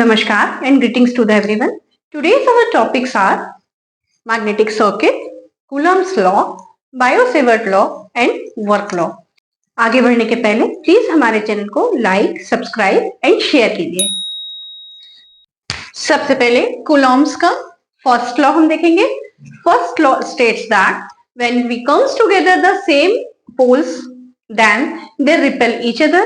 Namaskar and greetings to everyone. Today's our topics are magnetic circuit, Coulomb's law, Biot-Savart law and work law. आगे बढ़ने के पहले please हमारे channel को like, subscribe and share कीजिए। सबसे पहले Coulomb's का फर्स्ट लॉ हम देखेंगे। First law states that when we comes together the same poles then they repel each other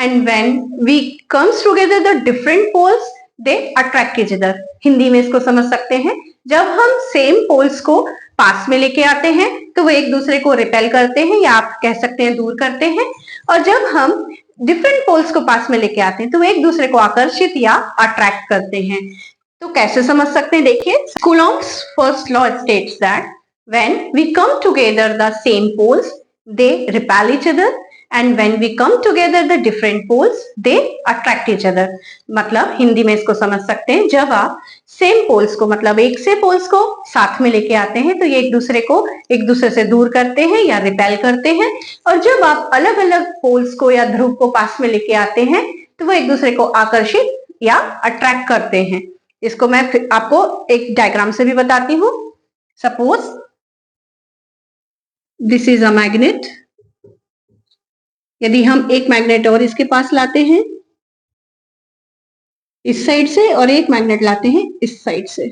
and when we comes together the different poles they attract each other। Hindi में इसको समझ सकते हैं, जब हम सेम पोल्स को पास में लेके आते हैं तो वो एक दूसरे को रिपेल करते हैं या आप कह सकते हैं दूर करते हैं, और जब हम डिफरेंट पोल्स को पास में लेके आते हैं तो वो एक दूसरे को आकर्षित या अट्रैक्ट करते हैं। तो कैसे समझ सकते हैं, देखिए Coulomb's first law states that when we come together the same poles they repel each other and when we come together the different poles they attract each other। मतलब हिंदी में इसको समझ सकते हैं, जब आप सेम पोल्स को मतलब एक से पोल्स को साथ में लेके आते हैं तो ये एक दूसरे से दूर करते हैं या रिपेल करते हैं, और जब आप अलग अलग पोल्स को या ध्रुव को पास में लेके आते हैं तो वो एक दूसरे को आकर्षित या अट्रैक्ट करते हैं। इसको मैं आपको एक डायग्राम से भी बताती हूँ। Suppose this is a magnet. यदि हम एक मैग्नेट और इसके पास लाते हैं इस साइड से और एक मैग्नेट लाते हैं इस साइड से,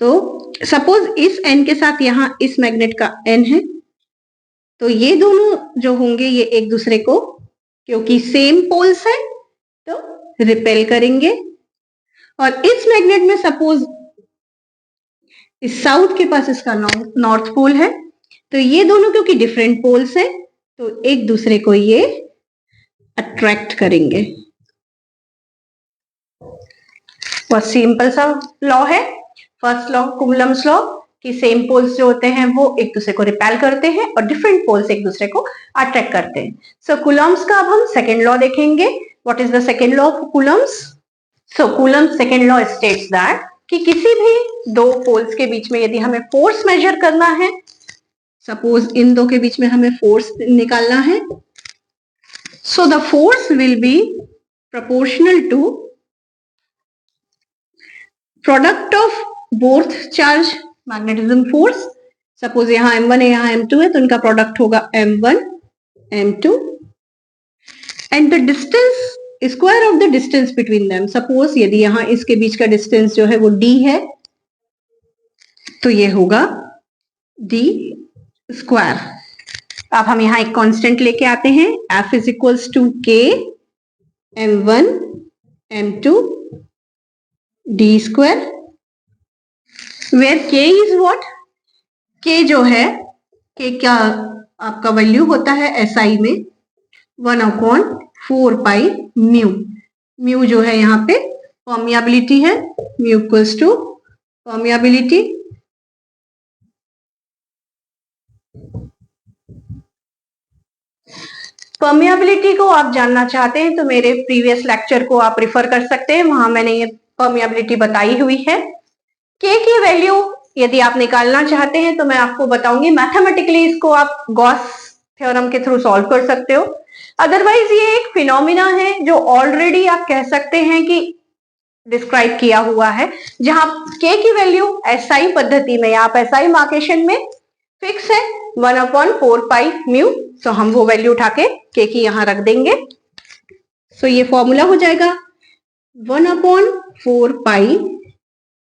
तो सपोज इस एन के साथ यहां इस मैग्नेट का एन है, तो ये दोनों जो होंगे ये एक दूसरे को, क्योंकि सेम पोल्स है तो रिपेल करेंगे। और इस मैग्नेट में सपोज इस साउथ के पास इसका नॉर्थ पोल है, तो ये दोनों क्योंकि डिफरेंट पोल्स हैं तो एक दूसरे को ये अट्रैक्ट करेंगे। बहुत सिंपल सा लॉ है फर्स्ट लॉ Coulomb's लॉ, कि सेम पोल्स जो होते हैं वो एक दूसरे को रिपेल करते हैं और डिफरेंट पोल्स एक दूसरे को अट्रैक्ट करते हैं। सो Coulomb's का अब हम सेकेंड लॉ देखेंगे। What is the second law of Coulomb's? So Coulomb's second law states that कि किसी भी दो पोल्स के बीच में यदि हमें फोर्स मेजर करना है, सपोज इन दो के बीच में हमें फोर्स निकालना है, so the force will be proportional to product of both charge magnetism force. Suppose यहां M1 है यहां M2 है तो इनका प्रोडक्ट होगा M1 M2 and the distance square of the distance between them. Suppose यदि यहां इसके बीच का डिस्टेंस जो है वो D है तो ये होगा D स्क्वायर। अब हम यहां एक कांस्टेंट लेके आते हैं, F is equals to K M1 M2 D square, where K is what? K जो है, K क्या आपका वैल्यू होता है SI में 1/4 पाई म्यू। म्यू जो है यहाँ पे परमियाबिलिटी है, mu equals to permeability permeability को आप जानना चाहते हैं तो मेरे प्रीवियस लेक्चर को आप रिफर कर सकते हैं, वहां मैंने ये परमियाबिलिटी बताई हुई है। K की वैल्यू यदि आप निकालना चाहते हैं तो मैं आपको बताऊंगी, मैथमेटिकली इसको आप गॉस थ्योरम के थ्रू सॉल्व कर सकते हो। अदरवाइज ये एक फिनोमिना है जो ऑलरेडी आप कह सकते हैं कि डिस्क्राइब किया हुआ है, जहां K की वैल्यू SI पद्धति में या आप SI मार्केशन में फिक्स है 1/4 पाई म्यू। सो हम वो वैल्यू उठा के K की यहां रख देंगे। सो ये फॉर्मूला हो जाएगा 1/4 pi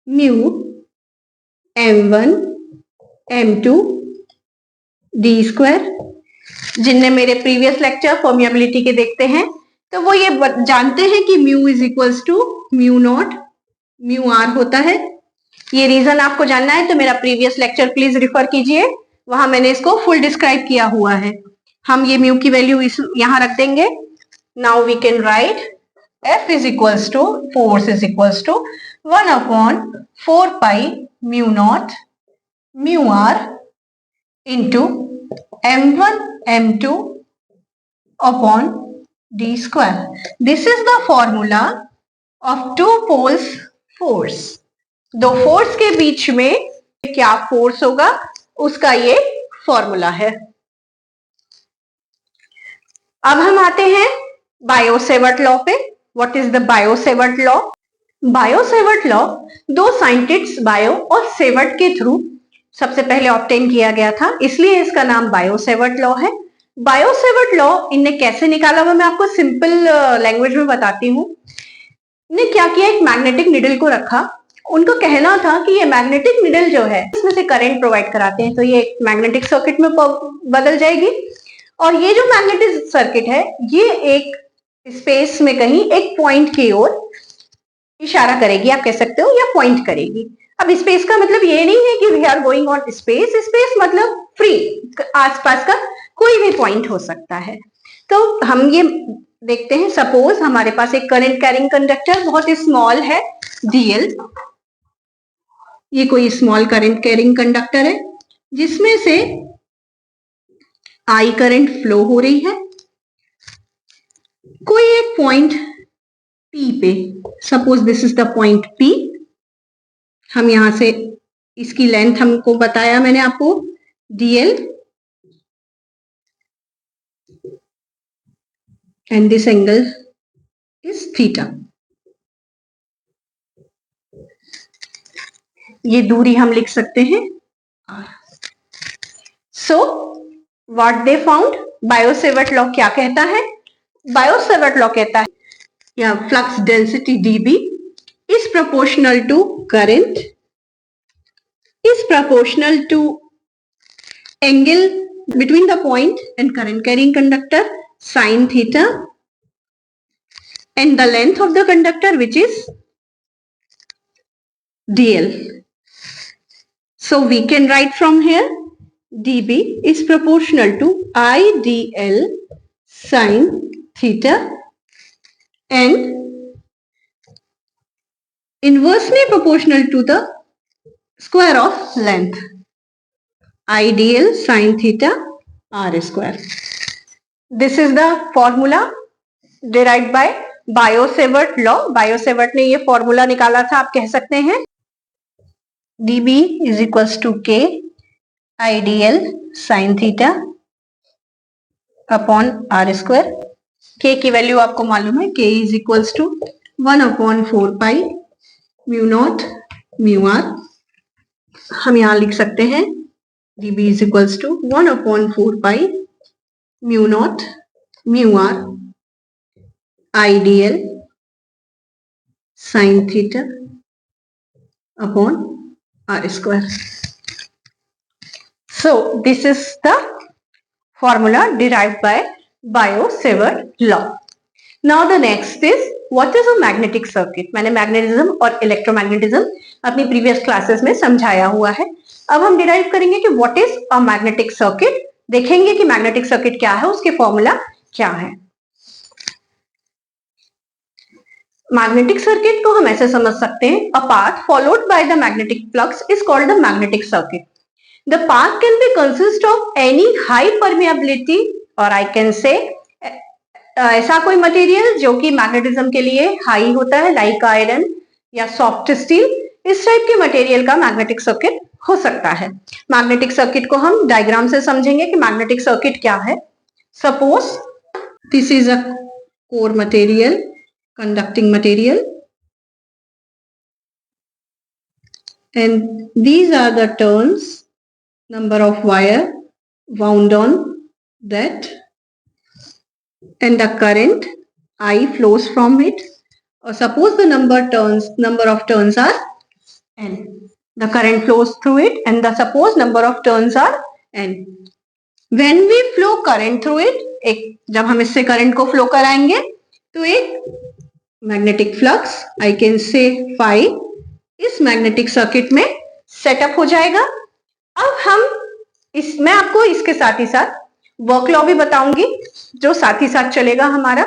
mu M1 M2 D square. जिनने मेरे प्रीवियस लेक्चर परमियाबिलिटी के देखते हैं तो वो ये जानते हैं कि mu is equals to mu naught mu r होता है। ये रीजन आपको जानना है तो मेरा प्रीवियस लेक्चर प्लीज रिफर कीजिए, वहां मैंने इसको फुल डिस्क्राइब किया हुआ है। हम ये म्यू की वैल्यू यहां रख देंगे। Now we can write F is equals to force is equals to 1/4 pi mu naught mu r into M1 M2 upon D square. This is the formula of two poles force। दो force के बीच में क्या force होगा उसका ये formula है। अब हम आते हैं बायो-सेवर्ट लॉ पे। What is the Biot-Savart law? Biot-Savart law दो साइंटिस्ट बायो और सेवर्ट के थ्रू सबसे पहले ऑब्टेन किया गया था, इसलिए इसका नाम बायो-सेवर्ट लॉ है। बायो-सेवर्ट लॉ इनने कैसे निकाला वो मैं आपको सिंपल लैंग्वेज में बताती हूँ। इन्हें क्या किया, एक मैग्नेटिक निडल को रखा। उनका कहना था कि ये मैग्नेटिक निडल जो है इसमें से करंट प्रोवाइड कराते हैं, तो ये एक मैग्नेटिक सर्किट में बदल जाएगी और ये जो मैग्नेटिक सर्किट है ये एक स्पेस में कहीं एक पॉइंट की ओर इशारा करेगी, आप कह सकते हो, या पॉइंट करेगी। अब स्पेस का मतलब ये नहीं है कि we are going on space, space मतलब फ्री, आसपास का कोई भी पॉइंट हो सकता है। तो हम ये देखते हैं, सपोज हमारे पास एक करंट कैरिंग कंडक्टर बहुत ही स्मॉल है डीएल, ये कोई स्मॉल करंट कैरिंग कंडक्टर है जिसमें से आई करंट फ्लो हो रही है कोई एक पॉइंट P पे, suppose this is the point P। हम यहां से इसकी लेंथ हमको बताया मैंने आपको dl and this angle is theta. ये दूरी हम लिख सकते हैं r। So what they found, Biot-Savart law क्या कहता है? बायो-सेवर्ट लॉ कहता है या flux density dB is proportional to current is proportional to angle between the point and current carrying conductor sin theta and the length of the conductor which is dl. So we can write from here dB is proportional to I dl sin theta and inversely proportional to the square of length I dl sin theta r square. This is the formula derived by Biot-Savart law. Biot-Savart ने ये formula निकाला था, आप कह सकते हैं dB is equals to k I dl sin theta upon r square। k की value आपको मालूम है, k is equals to 1/4 pi mu naught mu r। हम यहां लिख सकते हैं dB is equals to 1/4 pi mu naught mu r I dl sin theta upon r square. So this is the formula derived by Biot-Savart law. Now the next is what is a magnetic circuit? मैंने magnetism और electromagnetism अपनी previous classes में समझाया हुआ है। अब हम derive करेंगे कि what is a magnetic circuit, देखेंगे कि मैग्नेटिक सर्किट क्या है, उसके फॉर्मूला क्या है। मैग्नेटिक सर्किट को हम ऐसे समझ सकते हैं, a path followed by the magnetic flux is called the magnetic circuit. The path can be consist of any high permeability और आई कैन से ऐसा कोई मटेरियल जो कि मैग्नेटिज्म के लिए हाई होता है, लाइक आयरन या सॉफ्ट स्टील, इस टाइप के मटेरियल का मैग्नेटिक सर्किट हो सकता है। मैग्नेटिक सर्किट को हम डायग्राम से समझेंगे कि मैग्नेटिक सर्किट क्या है। Suppose this is a core material, conducting material, and these are the turns, number of wire wound on that, and the current I flows from it. Or suppose the number of turns are n, the current flows through it and the suppose number of turns are n. When we flow current through it, जब हम इससे current को flow कराएंगे तो एक magnetic flux I can say phi इस magnetic circuit में setup हो जाएगा। अब हम मैं आपको इसके साथ ही साथ वर्क लॉ भी बताऊंगी जो साथ ही साथ चलेगा हमारा।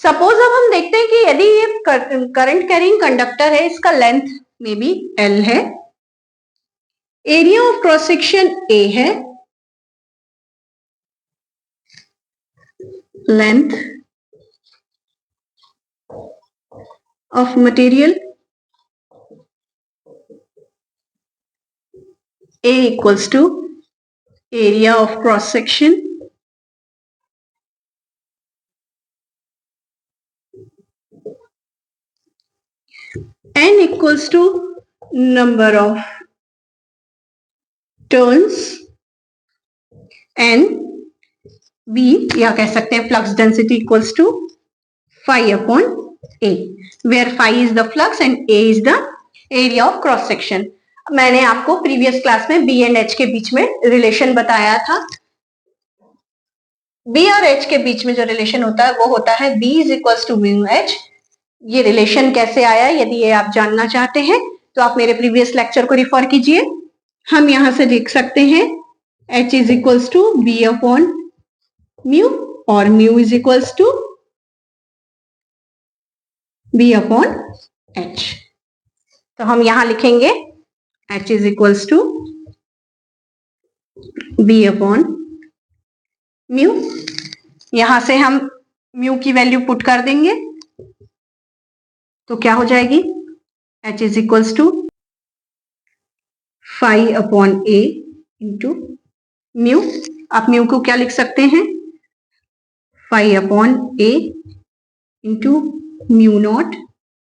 सपोज अब हम देखते हैं कि यदि ये करंट कैरिंग कंडक्टर है, इसका लेंथ में भी L है, area of cross section A है, length of material A equals to area of cross section n equals to number of turns and b या कह सकते हैं flux density equals to phi upon a, where phi is the flux and a is the area of cross section. मैंने आपको previous class में b and h के बीच में relation बताया था. b और h के बीच में जो रिलेशन होता है वो होता है b is equals to mu h. ये रिलेशन कैसे आया, यदि ये आप जानना चाहते हैं तो आप मेरे प्रीवियस लेक्चर को रिफर कीजिए. हम यहां से लिख सकते हैं h is equals to b upon mu और mu is equals to b upon h. तो हम यहां लिखेंगे h is equals to b upon mu. यहां से हम mu की वैल्यू पुट कर देंगे तो क्या हो जाएगी, h is equals to phi upon a into mu. आप mu को क्या लिख सकते हैं, phi upon a into mu naught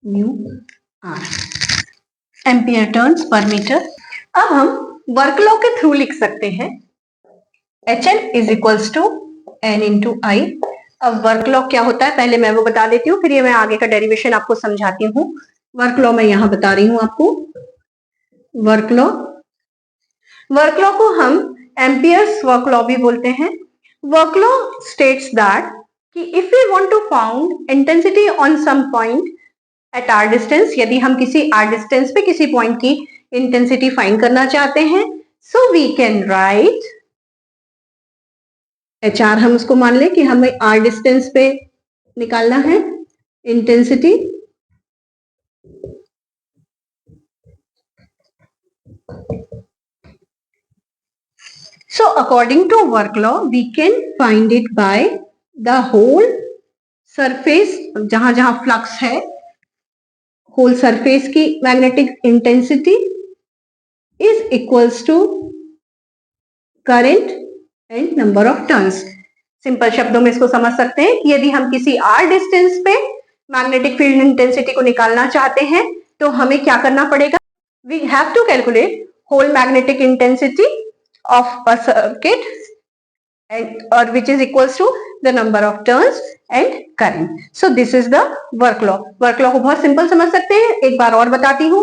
mu r ampere turns per metre. अब हम वर्क लॉ के थ्रू लिख सकते हैं HN is equals to n into I. अब वर्क लॉ क्या होता है पहले मैं वो बता देती हूँ, फिर ये मैं आगे का डेरिवेशन आपको समझाती हूँ. वर्क लॉ मैं यहां बता रही हूं आपको. वर्क लॉ को हम एम्पियर्स वर्क लॉ भी बोलते हैं. वर्क लॉ स्टेट्स दैट कि if we want to found intensity on some point at R distance, यदि हम किसी आर डिस्टेंस पे किसी पॉइंट की इंटेंसिटी फाइंड करना चाहते हैं, so we can write HR. हम उसको मान लें कि हमें आर डिस्टेंस पे निकालना है intensity. So according to work law we can find it by the whole surface, जहां जहां फ्लक्स है होल सरफेस की magnetic intensity is equals to current and number of turns. Simple शब्दों में इसको समझ सकते हैं कि यदि हम किसी आर डिस्टेंस पे मैग्नेटिक फील्ड इंटेंसिटी को निकालना चाहते हैं तो हमें क्या करना पड़ेगा, we have to calculate whole magnetic intensity of a circuit और which is equals to the number of turns and current. So this is the work law. Work law को बहुत सिंपल समझ सकते हैं. एक बार और बताती हूँ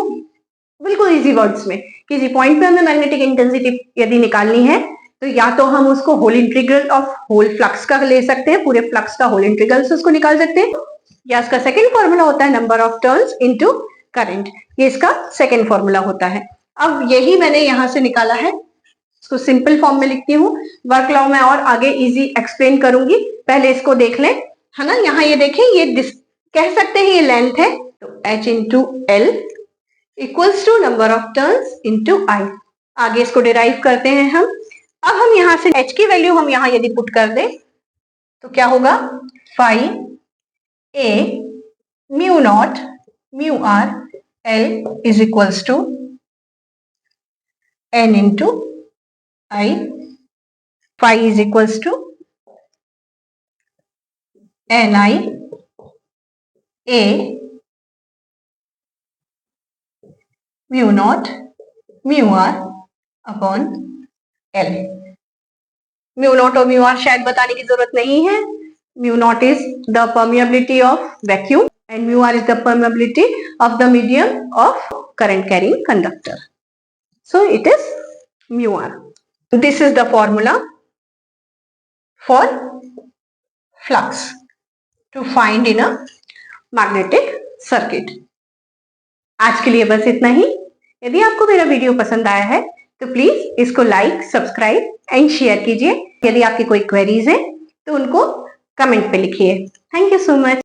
बिल्कुल इजी वर्ड्स में. किसी पॉइंट पे हमें मैग्नेटिक इंटेंसिटी यदि निकालनी है तो या तो हम उसको whole integral of whole flux का ले सकते हैं, पूरे फ्लक्स का होल इंटीग्रल से उसको निकाल सकते हैं, या इसका सेकंड फॉर्मूला होता है number of turns into current. ये इसका सेकंड फॉर्मूला होता है. अब यही मैंने यहां से निकाला है, इसको सिंपल फॉर्म में लिखती हूँ. वर्क लॉ में और आगे इजी एक्सप्लेन करूंगी, पहले इसको देख लें, है ना. यहाँ ये देखें, ये कह सकते हैं ये लेंथ है, तो h into l equals to number of turns into I. आगे इसको डिराइव करते हैं हम. अब हम यहां से h की वैल्यू हम यहां यदि पुट कर दें तो क्या होगा, phi a mu naught mu r l is equals to n into I. phi is equals to ni a mu naught mu r upon L. Mu naught और म्यू आर शायद बताने की जरूरत नहीं है. Mu naught is the permeability of vacuum and mu R is the permeability of the medium of current carrying conductor. So it is mu R. This is the formula for flux to find in a magnetic circuit. आज के लिए बस इतना ही. यदि आपको मेरा video पसंद आया है तो प्लीज इसको लाइक, सब्सक्राइब एंड शेयर कीजिए. यदि आपकी कोई क्वेरीज है तो उनको कमेंट पे लिखिए. Thank you so much.